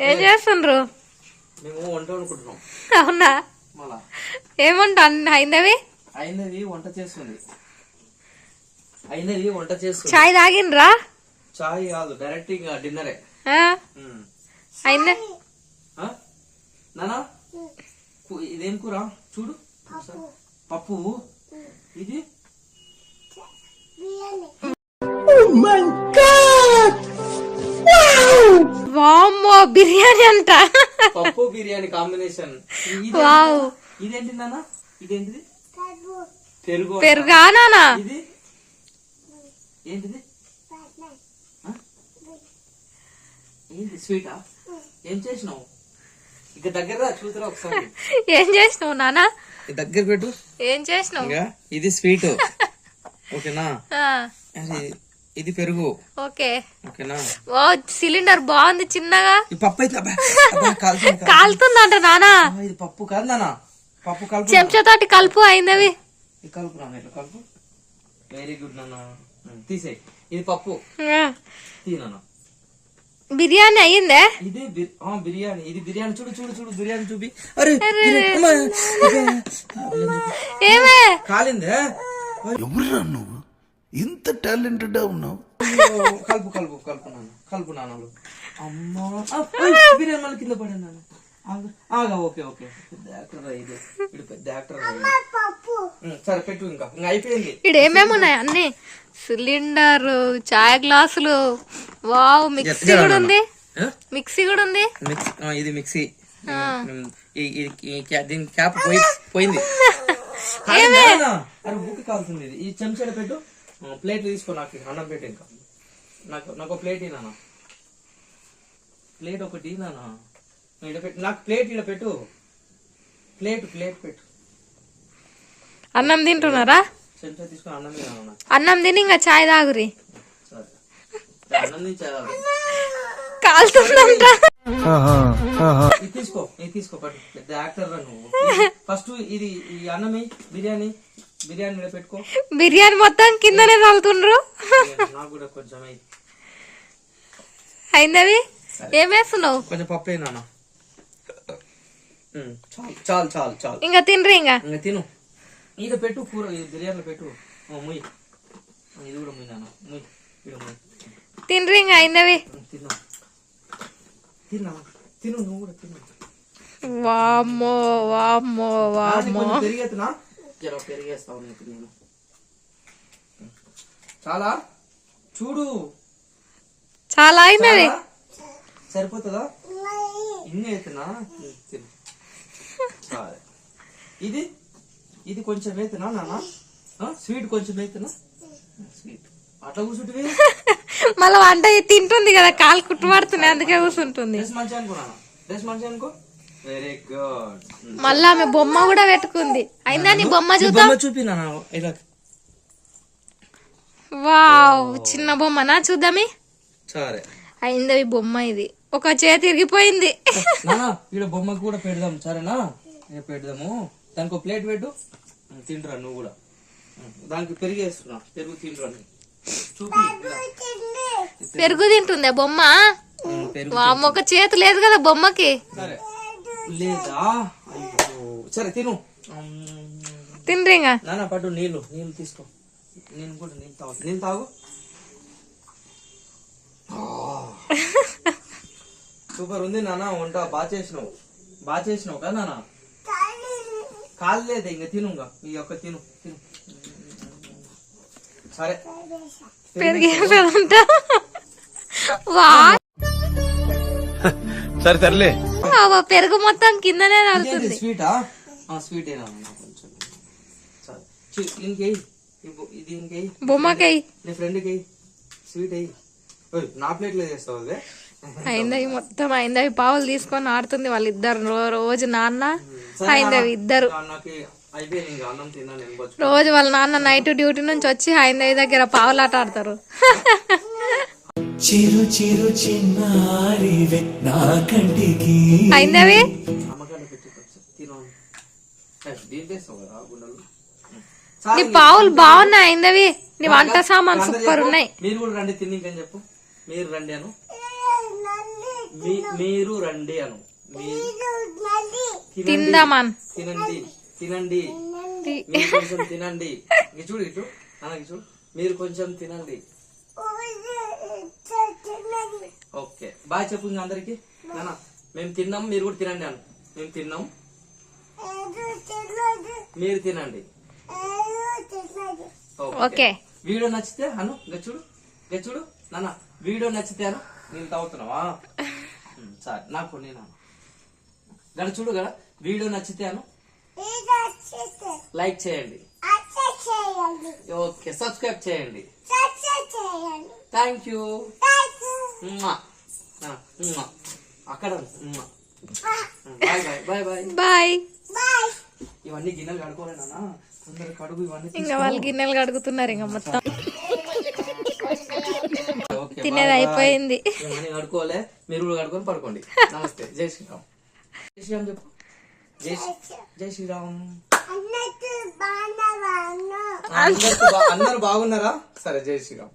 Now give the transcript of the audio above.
ఏం చేస్తుండ్రు? మేము వంట అనుకుంటున్నాం. అవునా? ఏమంట అయిందవి? అయినది వంట చేస్తుంది. చాయ్ తాగిండ్రా? చాయ్ కాదు, డైరెక్ట్ ఇంకా డిన్నరే. అయిందా నానా? ఇదేం కూర చూడు. పప్పు. ఇది వామ్మో బిర్యానీ అంట. పప్పు బిర్యానీ కాంబినేషన్. ఇదేంటి నానా? ఇదేంటిది? పెరుగు. పెరుగా నానా? ఇది ఏంటిది? ఏంటి స్వీటా? ఏం చేసినావు? ఇక దగ్గర చూసారా ఒకసారి. ఏం చేసినావు నానా? దగ్గర పెట్టు. ఏం చేసినావు? ఇది స్వీట్. ఓకేనా? ఇది పెరుగు. ఓకే ఓకేనా? ఓ సిలిండర్ బాగుంది చిన్నగా. ఈ పప్పు అయితే కాలుతుందంట నానా. ఇది పప్పు కాదు నానా, పప్పు కలుపు. చెంచాతోటి కలుపు. అయిందవి కలుపు నాన్న, ఇట్లా కలుపు. వెరీ గుడ్ నాన్న. తీసేయి. ఇది పప్పు. తీనా? బిర్యానీ అయ్యిందే. ఇది బిర్యానీ. ఇది బిర్యానీ. చూడు చూడు చూడు బిర్యానీ చూపి. అరే ఏమే కాలిందే? ఎవరురా నువ్వు? ఇంత టాలెంటెడ్ ఉన్నావు. కలుపు కలుపు కలుపు నాన్న, కలుపు నాన్న. అమ్మా బిర్యానీ మళ్ళీ కింద పడే నాన్న. ఆగా. Okay okay. పెద్ద యాక్టర్ ఇది. ఇప్పుడు పెద్ద యాక్టర్. సరే పెట్టు. ఇంకా అయిపోయింది. ఇక్కడ ఏమేమి ఉన్నాయి? అన్ని సిలిండర్, చాయ్ గ్లాసులు. వావ్, మిక్సీ కూడా ఉంది. మిక్సీ కూడా ఉంది. ఇది మిక్సీ. దీని క్యాప్ పోయింది. అరే బుక్ కాల్సింది. ఈ చెంచాడు పెట్టు. ప్లేట్ తీసుకో. నాకు అన్నం పెట్టు. ఇంకా నాకు ప్లేట్ నాన్న. ప్లేట్ ఒకటి నాన్న. నాకు ప్లేట్ ఇక్కడ పెట్టు. ప్లేట్ పెట్టు. అన్నం తింటున్నారా? చెంచా తీసుకుని అన్నం తిన్నా. అన్నం తిని ఇంకా చాయ్ తాగురి. అన్నం తిని చాయ్ తాగు. కాలుతుందంట. ఇది తీసుకో పట్టు. పెద్ద యాక్టర్ రా నువ్వు. ఫస్ట్ ఇది ఈ అన్నమే బిర్యానీ పెట్టుకో. బిర్యానీ మొత్తం కిందనే తాగుతుండ్రు. నాకు కూడా కొంచెం అయిందవి. ఏమేస్తున్నావు? కొంచెం పప్పు నాన్న. చాలు చాలు చాలు. ఇంకా తినరు. ఇంకా తిను. ఇక పెట్టు కూర. బిర్యానీలో పెట్టు. ముయ్యి. ఇది కూడా ముయ్యి నాన్న. ముయ్యి. తినరు. ఇంకా అయిందవి. తిను నువ్వు కూడా తిను. వామ్మో వామ్మో వామ్మో. పెరిగేస్తున్నా. పెరిగేస్తావు నీకు నేను. చాలా చూడు. చాలా అయిందవి. సరిపోతుందా? ఇన్ని అవుతున్నా. ఇది కొంచెం అవుతున్నా నాన్న. స్వీట్ కొంచెం అవుతున్నా. స్వీట్ అట్లా కూర్చుంటుంది. మళ్ళీ వంట తింటుంది కదా, కాలు కుట్టుబడుతున్నాయి, అందుకే కూర్చుంటుంది. డ్రెస్ మంచిగా అనుకున్నాను. డ్రెస్ మంచిగా అనుకో. Very good. మళ్ళీ ఆమె బొమ్మ కూడా పెట్టుకుంది. అయిందా నీ బొమ్మ? చూద్దాం. చూపినా. వావ్, చిన్న బొమ్మనా? చూద్దామే. సరే. అయిందవి బొమ్మ. ఇది ఒక చేతి ఇరిగిపోయింది. ఇక్కడ బొమ్మకు కూడా పెడదాం. సరేనా? పెడదాము. దానికి ఒక ప్లేట్ పెట్టు. తింటురా నువ్వు కూడా. దానికి పెరిగేస్తున్నా. పెరుగు తింటురా. చూపి. పెరుగు తింటుందా బొమ్మ? వామ్మ, ఒక చేతి లేదు కదా బొమ్మకి. సరే లేదా? సరే తిను. తినరు. ఇంకా నాన్న పట్టు. నీళ్ళు తీసుకో. నేను కూడా నీళ్ళు తాగు. సూపర్ ఉంది నాన్న. వంట బాగా చేసినావు కదా నాన్న. కాలేదు. ఇంకా తిను. ఈ యొక్క తిను. సరే పెరిగేదంట. సరే సర్లే. పెరుగు మొత్తం కిందనే తగులుతుంది. స్వీటా? స్వీట్ కొంచెం. ఇంకేయి. ఇది ఇంకేయి. బొమ్మకై. నీ ఫ్రెండ్కి స్వీట్ అయ్యి. నా ప్లేట్లో చేస్తావు అదే. అయిందవి మొత్తం. అయిందవి పావులు తీసుకొని ఆడుతుంది వాళ్ళిద్దరు. రోజు నాన్న అయిందవి ఇద్దరు. రోజు వాళ్ళ నాన్న నైట్ డ్యూటీ నుంచి వచ్చి హైందవి దగ్గర పావులాట ఆడతారు. హైందవి నీ పావులు బాగున్నాయి. హైందవి నీ వంట సామాన్ సూపర్ ఉన్నాయి. మీరు కూడా రండి తిని చెప్పు. మీరు రండి అను. మీరు రండి అను. తిందామన్ తినండి తినండి మీరు కొంచెం తినండి. ఇటు చూడు ఇటు అలాగే చూడు. మీరు కొంచెం తినండి. ఓకే బాయ్ చెప్పు ఇంకా అందరికి. నాన్న మేము తిన్నాం మీరు కూడా తినండి అను. మేము తిన్నాం మీరు తినండి. ఓకే వీడియో నచ్చితే అను గచ్చుడు నాన్న వీడియో నచ్చితే అను. నేను తాగుతున్నావా సరే నాకు నేను గడుచుడు గడ వీడియో నచ్చితే అను లైక్ చేయండి. ఓకే సబ్స్క్రైబ్ చేయండి. Thank you. అక్కడ bye bye bye bye. Bye. ఇవన్నీ గిన్నెలు కడుకోలేనా అందరు కడుగు. ఇవన్నీ ఇంకా వాళ్ళు గిన్నెలు కడుగుతున్నారు ఇంకా మొత్తం ఓకే తినేది అయిపోయింది. ఇవన్నీ కడుకోలే మీరు కూడా కడుకొని పడుకోండి. నమస్తే. జై శ్రీరామ్. జై శ్రీరామ్ చెప్పు. జై శ్రీరామ్. అందరు బాగున్నారా? సరే జై శ్రీరామ్.